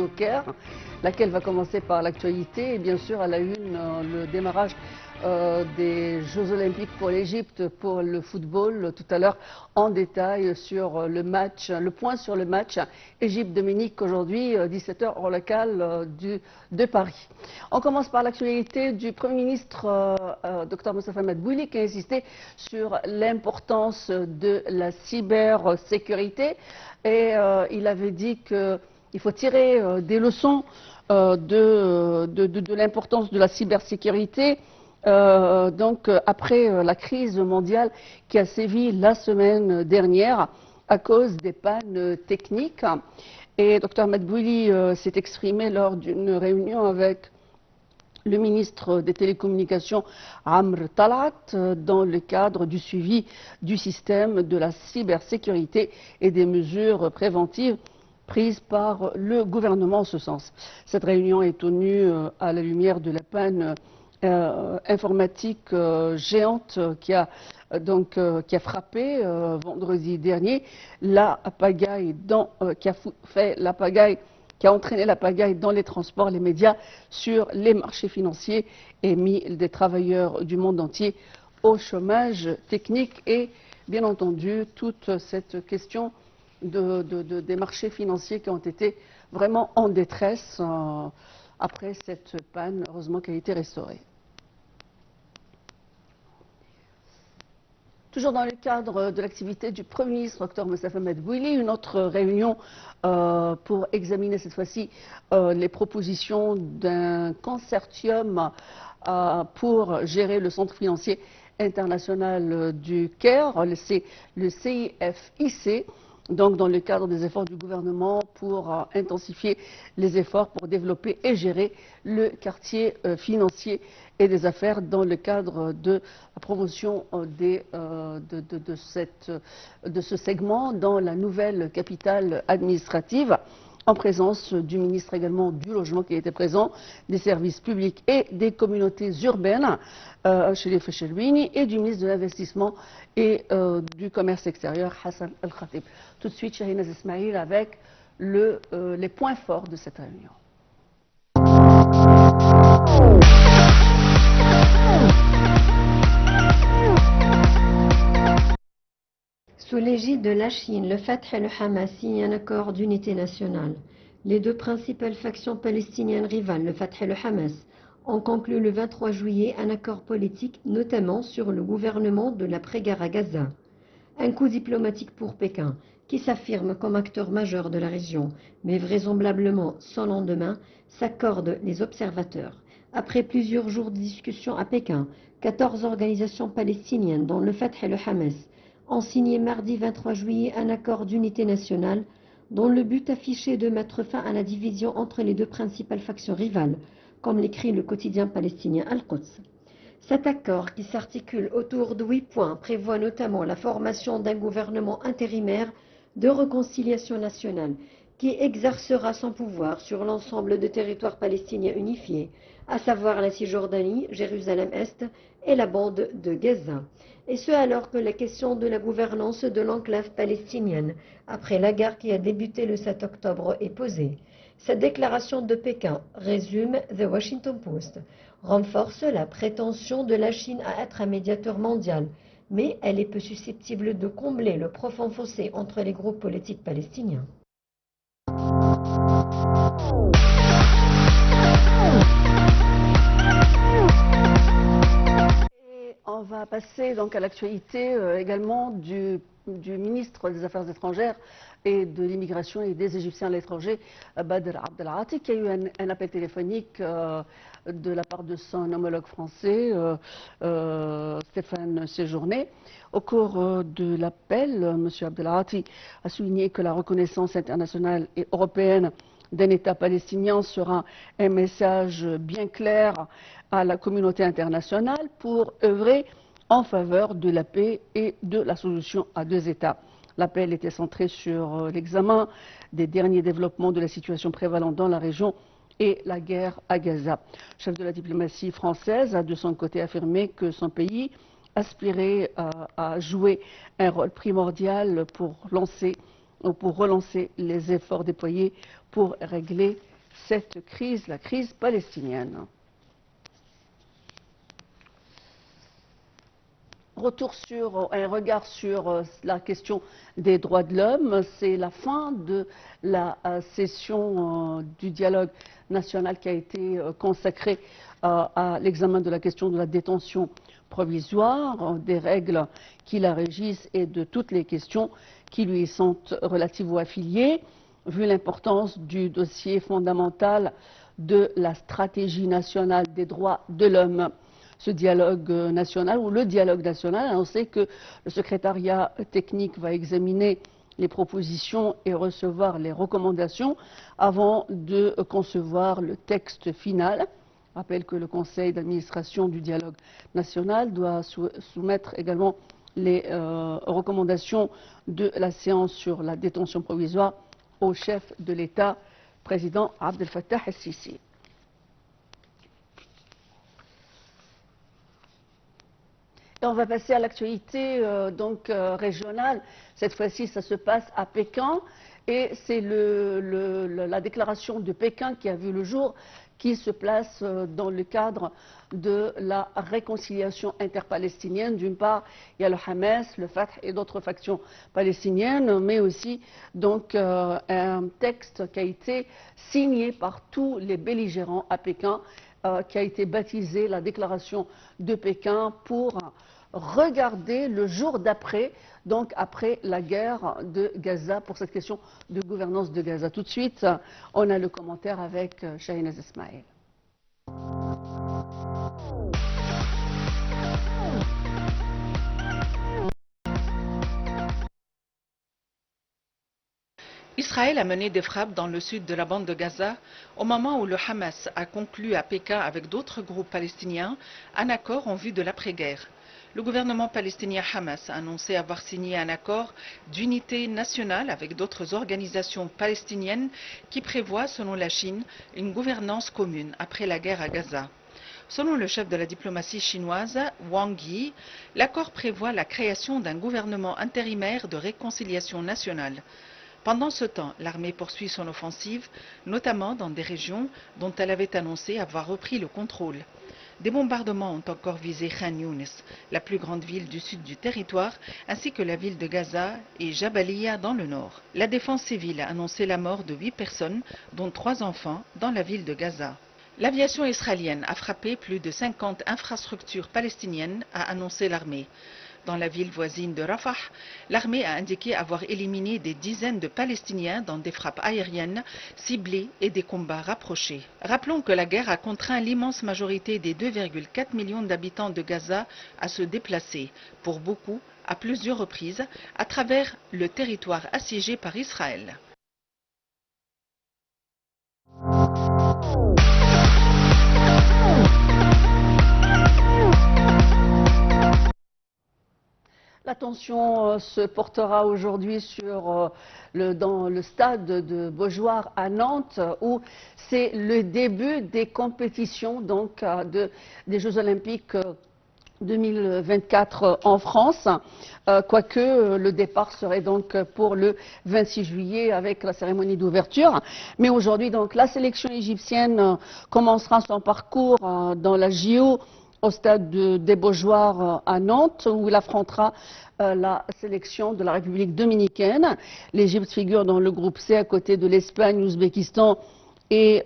au Caire, laquelle va commencer par l'actualité et bien sûr à la une le démarrage des Jeux Olympiques pour l'Égypte pour le football. Tout à l'heure en détail sur le match, le point sur le match Égypte-Dominique aujourd'hui 17h heure locale de Paris. On commence par l'actualité du Premier ministre Dr Moustapha Madbouli qui a insisté sur l'importance de la cybersécurité et il avait dit qu'il faut tirer des leçons de l'importance de la cybersécurité. Après la crise mondiale qui a sévi la semaine dernière à cause des pannes techniques. Et Dr Madbouli s'est exprimé lors d'une réunion avec le ministre des Télécommunications, Amr Talat, dans le cadre du suivi du système de la cybersécurité et des mesures préventives prises par le gouvernement en ce sens. Cette réunion est tenue à la lumière de la panne informatique géante qui a frappé vendredi dernier la pagaille qui a entraîné la pagaille dans les transports, les médias, sur les marchés financiers et mis des travailleurs du monde entier au chômage technique et bien entendu toute cette question des marchés financiers qui ont été vraiment en détresse après cette panne, heureusement qu'elle a été restaurée. Toujours dans le cadre de l'activité du Premier ministre Dr Moustapha Madbouli, une autre réunion pour examiner cette fois-ci les propositions d'un consortium pour gérer le centre financier international du Caire, c'est le CIFIC. Donc, dans le cadre des efforts du gouvernement pour intensifier les efforts pour développer et gérer le quartier financier et des affaires dans le cadre de la promotion de ce segment dans la nouvelle capitale administrative, en présence du ministre également du logement qui était présent, des services publics et des communautés urbaines, Chérif Cherwini, et du ministre de l'Investissement et du Commerce extérieur, Hassan El-Khatib. Tout de suite, Shahinaz Ismail avec les points forts de cette réunion. Sous l'égide de la Chine, le Fatah et le Hamas signent un accord d'unité nationale. Les deux principales factions palestiniennes rivales, le Fatah et le Hamas, ont conclu le 23 juillet un accord politique, notamment sur le gouvernement de l'après-guerre à Gaza. Un coup diplomatique pour Pékin, qui s'affirme comme acteur majeur de la région, mais vraisemblablement sans lendemain, s'accordent les observateurs. Après plusieurs jours de discussions à Pékin, 14 organisations palestiniennes, dont le Fatah et le Hamas, ont signé mardi 23 juillet un accord d'unité nationale dont le but affiché est de mettre fin à la division entre les deux principales factions rivales, comme l'écrit le quotidien palestinien Al-Quds. Cet accord, qui s'articule autour de 8 points, prévoit notamment la formation d'un gouvernement intérimaire de réconciliation nationale qui exercera son pouvoir sur l'ensemble des territoires palestiniens unifiés, à savoir la Cisjordanie, Jérusalem-Est et la bande de Gaza. Et ce alors que la question de la gouvernance de l'enclave palestinienne, après la guerre qui a débuté le 7 octobre, est posée. Cette déclaration de Pékin, résume The Washington Post, renforce la prétention de la Chine à être un médiateur mondial, mais elle est peu susceptible de combler le profond fossé entre les groupes politiques palestiniens. On va passer donc à l'actualité également du ministre des Affaires étrangères et de l'immigration et des Égyptiens à l'étranger, Badr Abdelghati, qui a eu un appel téléphonique de la part de son homologue français, Stéphane Séjourné. Au cours de l'appel, M. Abdelghati a souligné que la reconnaissance internationale et européenne d'un État palestinien sera un message bien clair à la communauté internationale pour œuvrer en faveur de la paix et de la solution à deux États. L'appel était centré sur l'examen des derniers développements de la situation prévalente dans la région et la guerre à Gaza. Le chef de la diplomatie française a de son côté affirmé que son pays aspirait à jouer un rôle primordial pour relancer les efforts déployés pour régler cette crise, la crise palestinienne. Retour sur un regard sur la question des droits de l'homme. C'est la fin de la session du dialogue national qui a été consacrée à l'examen de la question de la détention provisoire, des règles qui la régissent et de toutes les questions qui lui sont relatives ou affiliées. Vu l'importance du dossier fondamental de la stratégie nationale des droits de l'homme, ce dialogue national ou le dialogue national, on sait que le secrétariat technique va examiner les propositions et recevoir les recommandations avant de concevoir le texte final. Je rappelle que le conseil d'administration du dialogue national doit soumettre également les recommandations de la séance sur la détention provisoire au chef de l'État, président Abdel Fattah el-Sisi. Et on va passer à l'actualité régionale. Cette fois-ci, ça se passe à Pékin et c'est la déclaration de Pékin qui a vu le jour, qui se place dans le cadre de la réconciliation interpalestinienne. D'une part, il y a le Hamas, le Fatah et d'autres factions palestiniennes, mais aussi donc un texte qui a été signé par tous les belligérants à Pékin, qui a été baptisé la déclaration de Pékin pour regarder le jour d'après, donc après la guerre de Gaza, pour cette question de gouvernance de Gaza. Tout de suite, on a le commentaire avec Shahinaz Ismail. Israël a mené des frappes dans le sud de la bande de Gaza au moment où le Hamas a conclu à Pékin avec d'autres groupes palestiniens un accord en vue de l'après-guerre. Le gouvernement palestinien Hamas a annoncé avoir signé un accord d'unité nationale avec d'autres organisations palestiniennes qui prévoit, selon la Chine, une gouvernance commune après la guerre à Gaza. Selon le chef de la diplomatie chinoise, Wang Yi, l'accord prévoit la création d'un gouvernement intérimaire de réconciliation nationale. Pendant ce temps, l'armée poursuit son offensive, notamment dans des régions dont elle avait annoncé avoir repris le contrôle. Des bombardements ont encore visé Khan Younis, la plus grande ville du sud du territoire, ainsi que la ville de Gaza et Jabalia dans le nord. La défense civile a annoncé la mort de 8 personnes, dont 3 enfants, dans la ville de Gaza. L'aviation israélienne a frappé plus de 50 infrastructures palestiniennes, a annoncé l'armée. Dans la ville voisine de Rafah, l'armée a indiqué avoir éliminé des dizaines de Palestiniens dans des frappes aériennes ciblées et des combats rapprochés. Rappelons que la guerre a contraint l'immense majorité des 2,4 millions d'habitants de Gaza à se déplacer, pour beaucoup à plusieurs reprises, à travers le territoire assiégé par Israël. L'attention se portera aujourd'hui dans le stade de Beaujoire à Nantes, où c'est le début des compétitions des Jeux Olympiques 2024 en France, quoique le départ serait donc pour le 26 juillet avec la cérémonie d'ouverture. Mais aujourd'hui, donc, la sélection égyptienne commencera son parcours dans la JO au stade des Beaujoire à Nantes, où il affrontera la sélection de la République dominicaine. L'Égypte figure dans le groupe C à côté de l'Espagne, l'Ouzbékistan et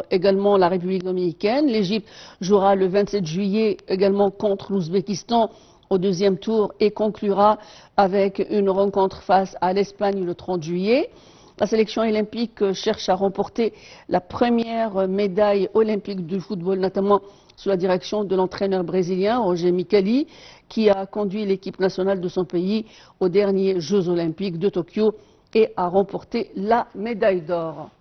également la République dominicaine. L'Égypte jouera le 27 juillet également contre l'Ouzbékistan au deuxième tour et conclura avec une rencontre face à l'Espagne le 30 juillet. La sélection olympique cherche à remporter la première médaille olympique du football, notamment sous la direction de l'entraîneur brésilien Roger Micali, qui a conduit l'équipe nationale de son pays aux derniers Jeux olympiques de Tokyo et a remporté la médaille d'or.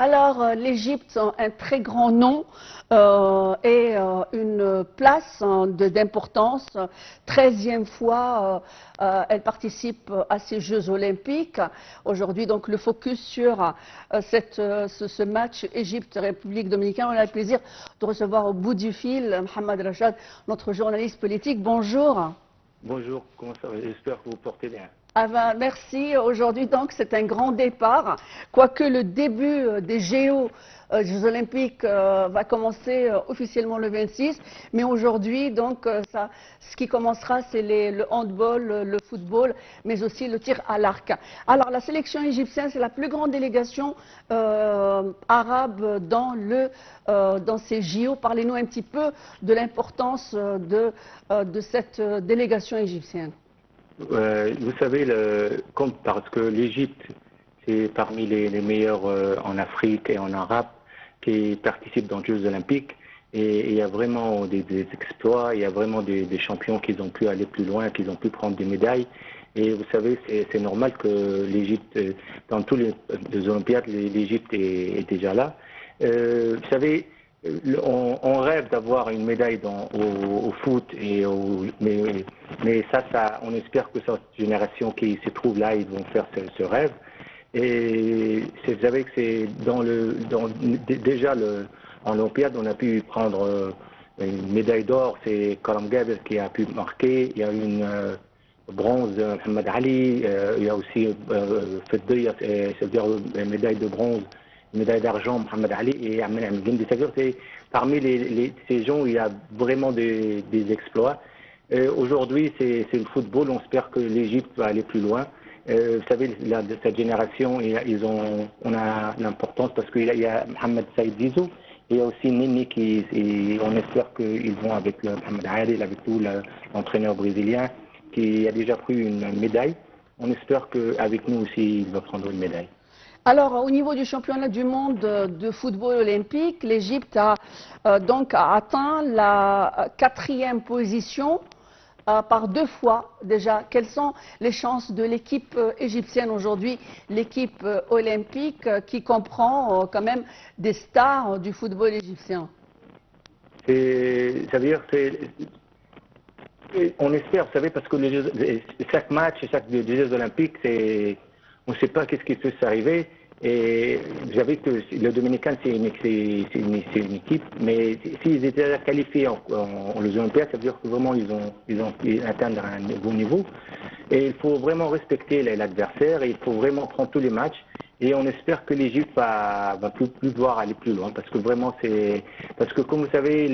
Alors, l'Égypte a un très grand nom et une place d'importance. 13e fois, elle participe à ces Jeux olympiques. Aujourd'hui, donc, le focus sur ce match Égypte-République dominicaine. On a le plaisir de recevoir au bout du fil Mohamed Rachad, notre journaliste politique. Bonjour. Bonjour, comment ça va? J'espère que vous portez bien. Ah ben, merci. Aujourd'hui, donc, c'est un grand départ. Quoique le début des Jeux olympiques va commencer officiellement le 26. Mais aujourd'hui, donc, ce qui commencera, c'est le handball, le football, mais aussi le tir à l'arc. Alors, la sélection égyptienne, c'est la plus grande délégation arabe dans ces JO. Parlez-nous un petit peu de l'importance de cette délégation égyptienne. Vous savez, parce que l'Égypte, c'est parmi les meilleurs en Afrique et en Arabe qui participent dans les Jeux olympiques. Et il y a vraiment des exploits, il y a vraiment des champions qui ont pu aller plus loin, qui ont pu prendre des médailles. Et vous savez, c'est normal que l'Égypte, dans tous les Olympiades, l'Égypte est déjà là. Vous savez, on rêve d'avoir une médaille au foot, mais ça, on espère que cette génération qui se trouve là, ils vont faire ce rêve. Et vous savez que c'est déjà en Olympiade, on a pu prendre une médaille d'or, c'est Karam Gaber qui a pu marquer. Il y a une bronze, Mohamed Ali, il y a aussi Feddeya, c'est-à-dire une médaille de bronze. Médaille d'argent, Mohamed Ali et Ahmed Hamid. C'est parmi ces gens, il y a vraiment des exploits. Aujourd'hui, c'est le football. On espère que l'Égypte va aller plus loin. Vous savez, cette génération, on a l'importance parce qu'il y a Mohamed Saïd Zizou et il y a aussi Nini on espère qu'ils vont avec Mohamed Ali, avec tout l'entraîneur brésilien qui a déjà pris une médaille. On espère qu'avec nous aussi, il va prendre une médaille. Alors, au niveau du championnat du monde de football olympique, l'Égypte a donc atteint la 4e position par 2 fois déjà. Quelles sont les chances de l'équipe égyptienne aujourd'hui, l'équipe olympique qui comprend quand même des stars du football égyptien? C'est-à-dire, on espère, vous savez, parce que chaque match, chaque Jeux olympiques, on ne sait pas qu'est-ce qui peut s'arriver. Et vous savez que le Dominicain, c'est une équipe, mais s'ils étaient qualifiés en les Olympiades, ça veut dire que vraiment ils ont pu atteindre un bon niveau. Et il faut vraiment respecter l'adversaire, et il faut vraiment prendre tous les matchs. Et on espère que l'Égypte va plus devoir aller plus loin, parce que vraiment parce que comme vous savez,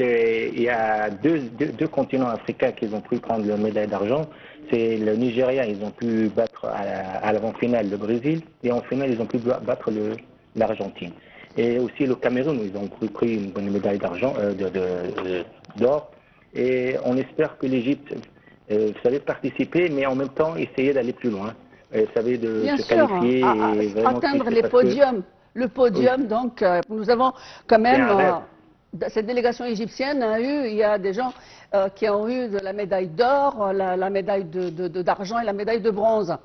il y a deux continents africains qui ont pu prendre la médaille d'argent. C'est le Nigeria, ils ont pu battre à l'avant-finale le Brésil, et en finale ils ont pu battre l'Argentine. Et aussi le Cameroun, ils ont pris une bonne médaille d'or. Et on espère que l'Égypte, vous savez, participer, mais en même temps essayer d'aller plus loin. Vous savez, de Bien se sûr, qualifier et vraiment atteindre les podiums. Le podium, oui. Donc, nous avons quand même, cette délégation égyptienne il y a des gens qui ont eu de la médaille d'or, la médaille d'argent et la médaille de bronze.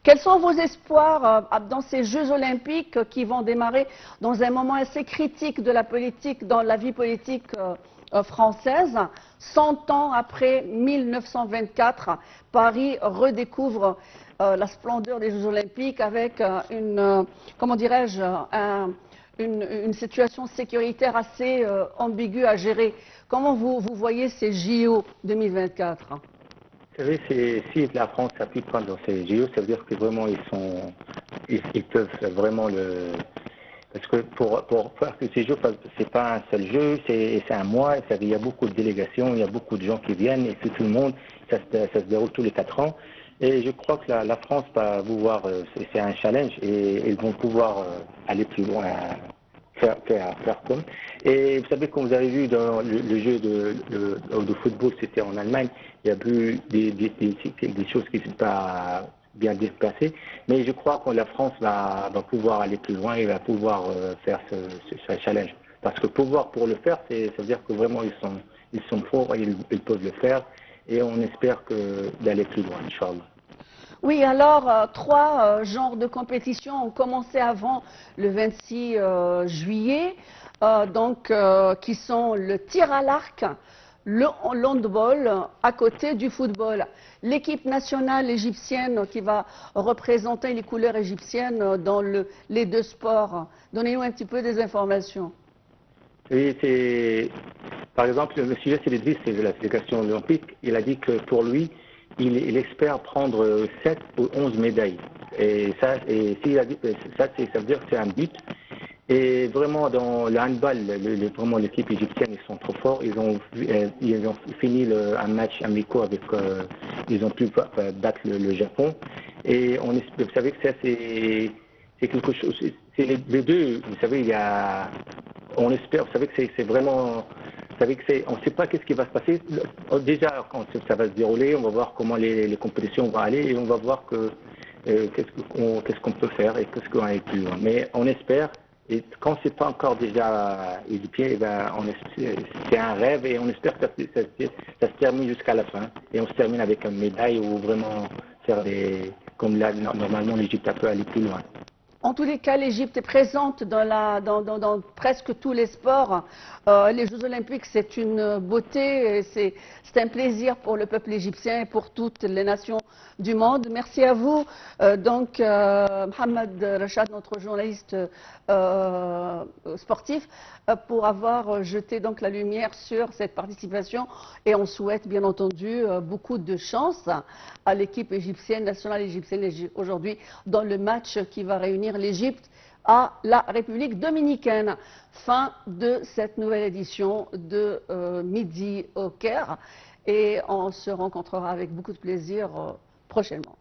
Quels sont vos espoirs dans ces Jeux olympiques qui vont démarrer dans un moment assez critique de la politique, dans la vie politique française? 100 ans après 1924, Paris redécouvre la splendeur des Jeux olympiques avec comment dirais-je, une situation sécuritaire assez ambiguë à gérer. Comment vous voyez ces JO 2024? Vous savez, si la France a pu prendre dans ces JO, ça veut dire que vraiment ils peuvent vraiment parce que pour faire que ces jeux, c'est pas un seul jeu, c'est un mois, il y a beaucoup de délégations, il y a beaucoup de gens qui viennent, et c'est tout le monde, ça se déroule tous les 4 ans. Et je crois que la France va pouvoir, c'est un challenge, et ils vont pouvoir aller plus loin, faire comme. Et vous savez, comme vous avez vu dans le jeu de football, c'était en Allemagne, il y a eu des choses qui ne sont pas bien déplacées, mais je crois que la France va pouvoir aller plus loin et va pouvoir faire ce challenge. Parce que pour le faire, ça veut dire que vraiment ils sont forts et ils peuvent le faire, et on espère d'aller plus loin, Inch'Allah. Oui, alors trois genres de compétitions ont commencé avant le 26 juillet, qui sont le tir à l'arc, le handball à côté du football. L'équipe nationale égyptienne qui va représenter les couleurs égyptiennes dans les deux sports. Donnez-nous un petit peu des informations. Oui, par exemple, le sujet c'est de la délégation olympique. Il a dit que pour lui, il espère prendre 7 ou 11 médailles. Et s'il a dit ça, ça veut dire que c'est un but. Et vraiment, dans le handball, vraiment l'équipe égyptienne, ils sont trop forts. Ils ont fini un match amical avec, ils ont pu battre le Japon. Et vous savez que ça, c'est quelque chose. C'est les deux. Vous savez, on espère. Vous savez que c'est vraiment. Vous savez que on ne sait pas qu'est-ce qui va se passer. Déjà, quand ça va se dérouler, on va voir comment les compétitions vont aller et on va voir qu'est-ce qu'on peut faire et qu'est-ce qu'on va aller plus loin. Mais on espère. Et quand c'est pas encore déjà égyptien, c'est un rêve et on espère que ça se termine jusqu'à la fin. Et on se termine avec une médaille ou vraiment faire comme là, normalement l'Égypte peut aller plus loin. En tous les cas, l'Égypte est présente dans presque tous les sports. Les Jeux Olympiques, c'est une beauté, c'est un plaisir pour le peuple égyptien et pour toutes les nations du monde. Merci à vous. Mohamed Rachad, notre journaliste sportif, pour avoir jeté donc la lumière sur cette participation. Et on souhaite bien entendu beaucoup de chance à l'équipe égyptienne, nationale égyptienne aujourd'hui dans le match qui va réunir l'Égypte à la République dominicaine. Fin de cette nouvelle édition de Midi au Caire et on se rencontrera avec beaucoup de plaisir prochainement.